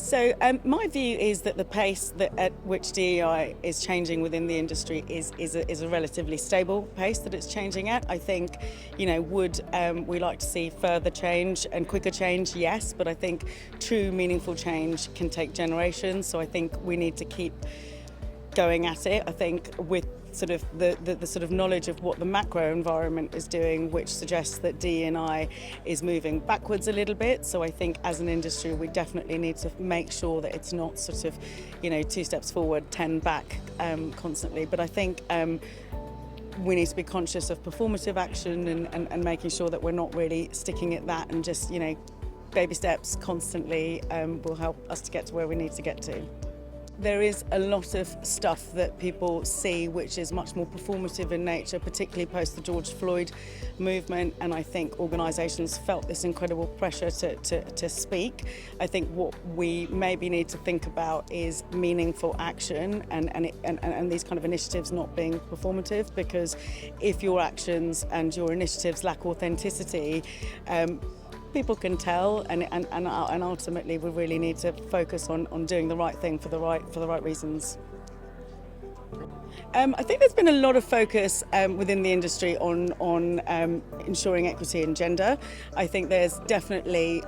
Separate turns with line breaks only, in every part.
So my view is that the pace at which DEI is changing within the industry is a relatively stable pace that it's changing at. I think, would we like to see further change and quicker change? Yes, but I think true meaningful change can take generations. So I think we need to keep going at it. I think with sort of the sort of knowledge of what the macro environment is doing, which suggests that D&I is moving backwards a little bit. So I think as an industry, we definitely need to make sure that it's not sort of, 2 steps forward, 10 back constantly. But I think we need to be conscious of performative action and making sure that we're not really sticking at that and just, baby steps constantly will help us to get to where we need to get to. There is a lot of stuff that people see which is much more performative in nature, particularly post the George Floyd movement, and I think organisations felt this incredible pressure to speak. I think what we maybe need to think about is meaningful action and these kind of initiatives not being performative, because if your actions and your initiatives lack authenticity, people can tell, and ultimately we really need to focus on doing the right thing for the right reasons. I think there's been a lot of focus within the industry on ensuring equity in gender. I think there's definitely,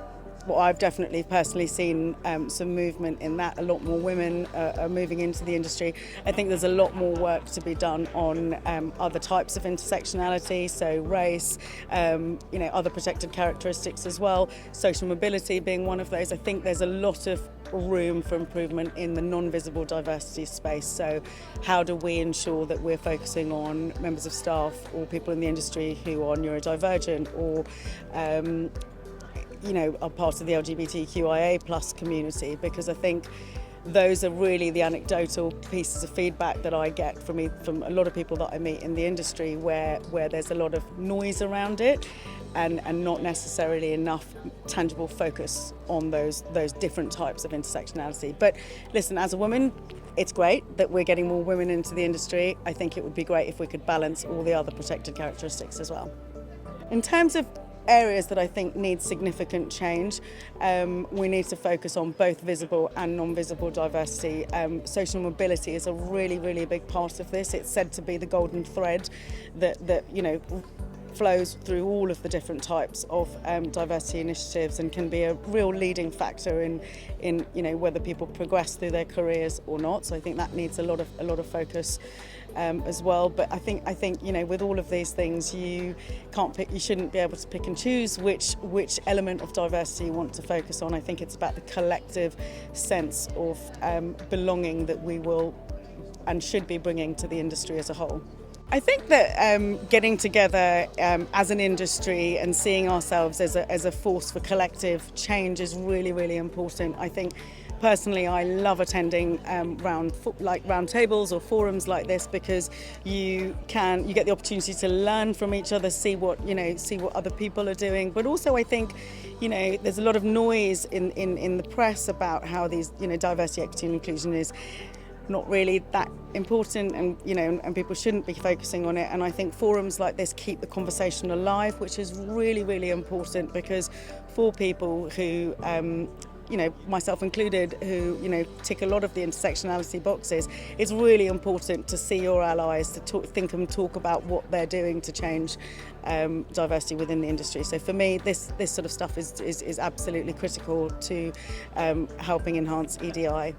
I've definitely personally seen some movement in that. A lot more women are moving into the industry. I think there's a lot more work to be done on other types of intersectionality, so race, other protected characteristics as well, social mobility being one of those. I think there's a lot of room for improvement in the non-visible diversity space. So how do we ensure that we're focusing on members of staff or people in the industry who are neurodivergent or are part of the LGBTQIA plus community, because I think those are really the anecdotal pieces of feedback that I get from a lot of people that I meet in the industry, where there's a lot of noise around it and not necessarily enough tangible focus on those different types of intersectionality. But listen, as a woman, it's great that we're getting more women into the industry. I think it would be great if we could balance all the other protected characteristics as well. In terms of areas that I think need significant change, we need to focus on both visible and non-visible diversity. Social mobility is a really big part of this. It's said to be the golden thread that flows through all of the different types of diversity initiatives and can be a real leading factor in whether people progress through their careers or not. So I think that needs a lot of focus as well. But I think with all of these things, you shouldn't be able to pick and choose which element of diversity you want to focus on. I think it's about the collective sense of belonging that we will and should be bringing to the industry as a whole. I think that getting together as an industry and seeing ourselves as a force for collective change is really important. I think personally I love attending round tables or forums like this, because you get the opportunity to learn from each other, see what other people are doing. But also I think there's a lot of noise in the press about how these diversity, equity and inclusion is not really that important, and people shouldn't be focusing on it. And I think forums like this keep the conversation alive, which is really important, because for people who myself included, who tick a lot of the intersectionality boxes, it's really important to see your allies, to think and talk about what they're doing to change diversity within the industry. So for me, this sort of stuff is absolutely critical to helping enhance EDI.